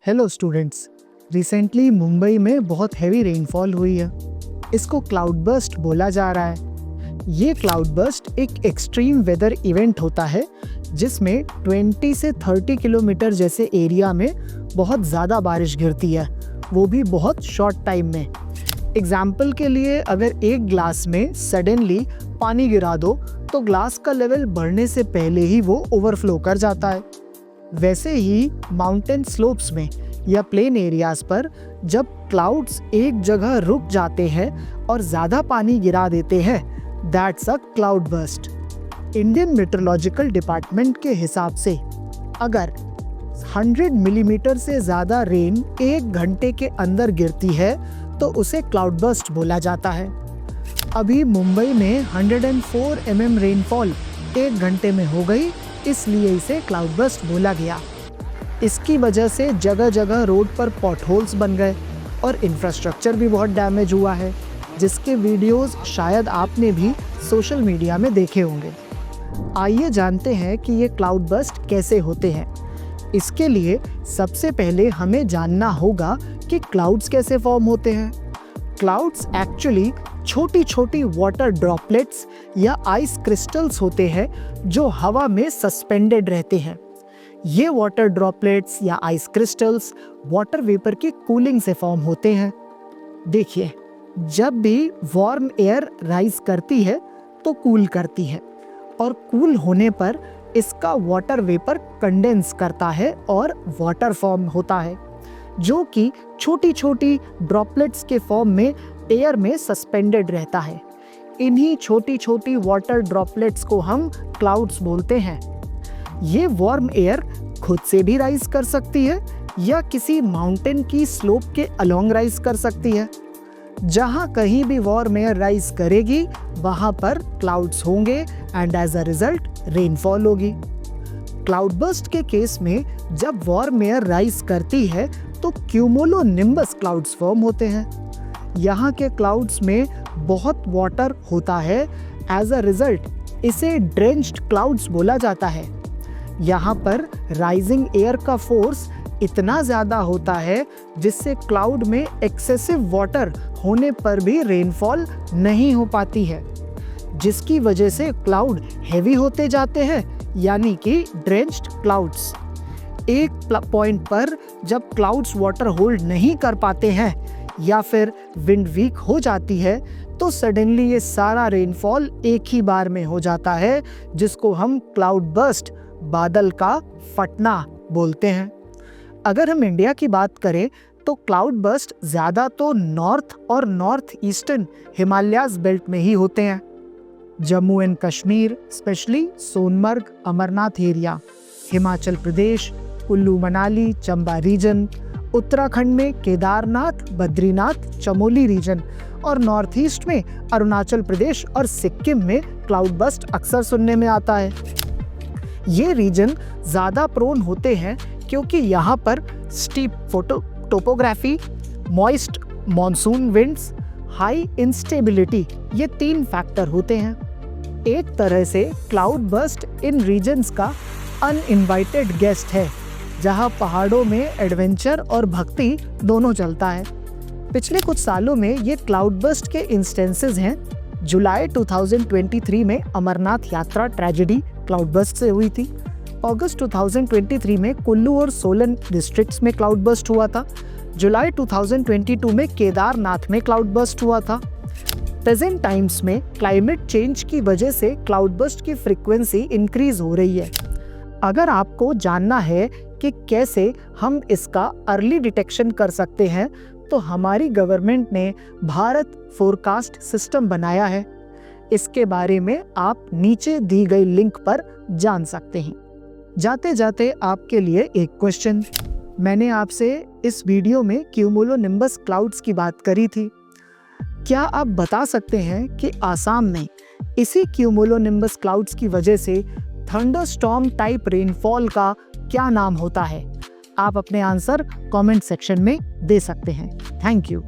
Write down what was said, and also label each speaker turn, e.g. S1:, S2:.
S1: Hello students. Recently Mumbai में बहुत heavy rainfall हुई है। इसको क्लाउड बर्स्ट बोला जा रहा है। ये क्लाउड बर्स्ट एक एक्सट्रीम वेदर इवेंट होता है जिसमें 20 से 30 किलोमीटर जैसे एरिया में बहुत ज़्यादा बारिश गिरती है, वो भी बहुत शॉर्ट टाइम में। एग्जाम्पल के लिए अगर एक ग्लास में सडनली पानी गिरा दो तो ग्लास का लेवल बढ़ने से पहले ही वो ओवरफ्लो कर जाता है। वैसे ही माउंटेन स्लोप्स में या प्लेन एरियाज पर जब क्लाउड्स एक जगह रुक जाते हैं और ज़्यादा पानी गिरा देते हैं, that's a cloud burst. Indian meteorological department के हिसाब से अगर 100 मिलीमीटर से ज़्यादा रेन एक घंटे के अंदर गिरती है तो उसे क्लाउड बर्स्ट बोला जाता है। अभी मुंबई में 104 mm रेनफॉल एक घंटे में हो गई, इसलिए इसे क्लाउड बर्स्ट बोला गया। इसकी वजह से जगह जगह रोड पर पॉटहोल्स बन गए और इंफ्रास्ट्रक्चर भी बहुत डैमेज हुआ है, जिसके वीडियोस शायद आपने भी सोशल मीडिया में देखे होंगे। आइए जानते हैं कि ये क्लाउड बर्स्ट कैसे होते हैं। इसके लिए सबसे पहले हमें जानना होगा कि क्लाउड्स कैसे फॉर्म होते हैं। क्लाउड्स एक्चुअली छोटी छोटी वाटर ड्रॉपलेट्स या आइस क्रिस्टल्स होते हैं जो हवा में सस्पेंडेड रहते हैं। ये वाटर ड्रॉपलेट्स या आइस क्रिस्टल्स वाटर वेपर की कूलिंग से फॉर्म होते हैं। देखिए, जब भी वार्म एयर राइज करती है तो कूल करती है और कूल होने पर इसका वाटर वेपर कंडेंस करता है और वाटर फॉर्म होता है, जो कि छोटी छोटी ड्रॉपलेट्स के फॉर्म में एयर में सस्पेंडेड रहता है। इन्हीं छोटी छोटी वाटर ड्रॉपलेट्स को हम क्लाउड्स बोलते हैं। ये वार्म एयर खुद से भी राइज कर सकती है या किसी माउंटेन की स्लोप के अलोंग राइज कर सकती है। जहाँ कहीं भी वार्म एयर राइज करेगी वहाँ पर क्लाउड्स होंगे and as a result rainfall होगी। क्लाउड बर्स्ट के केस में जब वार्म एयर राइज करती है तो क्यूमुलोनिम्बस क्लाउड्स फॉर्म होते हैं। यहाँ के क्लाउड्स में बहुत वाटर होता है, एज अ रिजल्ट इसे ड्रेंच्ड क्लाउड्स बोला जाता है। यहाँ पर राइजिंग एयर का फोर्स इतना ज़्यादा होता है जिससे क्लाउड में एक्सेसिव वाटर होने पर भी रेनफॉल नहीं हो पाती है, जिसकी वजह से क्लाउड हैवी होते जाते हैं, यानी कि ड्रेंच्ड क्लाउड्स। एक पॉइंट पर जब क्लाउड्स वाटर होल्ड नहीं कर पाते हैं या फिर विंड वीक हो जाती है तो सडनली ये सारा रेनफॉल एक ही बार में हो जाता है, जिसको हम क्लाउड बर्स्ट, बादल का फटना बोलते हैं। अगर हम इंडिया की बात करें तो क्लाउड बर्स्ट ज़्यादा तो नॉर्थ और नॉर्थ ईस्टर्न हिमालयाज़ बेल्ट में ही होते हैं। Jammu and Kashmir, especially Sonmarg, Amarnath area, Himachal Pradesh, Kullu Manali, Chamba region, Uttarakhand में केदारनाथ, बद्रीनाथ, चमोली रीजन और नॉर्थ ईस्ट में अरुणाचल प्रदेश और सिक्किम में क्लाउड बर्स्ट अक्सर सुनने में आता है। ये रीजन ज़्यादा प्रोन होते हैं क्योंकि यहाँ पर steep topography, moist monsoon winds, high instability, ये 3 फैक्टर होते हैं। एक तरह से क्लाउड बर्स्ट इन रीजन्स का अनइनवाइटेड गेस्ट है, जहाँ पहाड़ों में एडवेंचर और भक्ति दोनों चलता है। पिछले कुछ सालों में ये क्लाउड बर्स्ट के इंस्टेंसेस हैं। जुलाई 2023 में अमरनाथ यात्रा ट्रेजेडी क्लाउड बर्स्ट से हुई थी। अगस्त 2023 में कुल्लू और सोलन डिस्ट्रिक्ट्स में क्लाउड बर्स्ट हुआ था। जुलाई 2022 में केदारनाथ में क्लाउड बर्स्ट हुआ था। प्रेजेंट टाइम्स में क्लाइमेट चेंज की वजह से क्लाउड बर्स्ट की फ्रीक्वेंसी इंक्रीज हो रही है। अगर आपको जानना है कि कैसे हम इसका अर्ली डिटेक्शन कर सकते हैं तो हमारी गवर्नमेंट ने भारत फोरकास्ट सिस्टम बनाया है। इसके बारे में आप नीचे दी गई लिंक पर जान सकते हैं। जाते जाते आपके लिए एक क्वेश्चन। मैंने आपसे इस वीडियो में क्यूमुलोनिम्बस क्लाउड्स की बात करी थी। क्या आप बता सकते हैं कि आसाम में इसी क्यूमुलोनिम्बस क्लाउड्स की वजह से थंडरस्टॉर्म टाइप रेनफॉल का क्या नाम होता है? आप अपने आंसर कमेंट सेक्शन में दे सकते हैं। Thank you.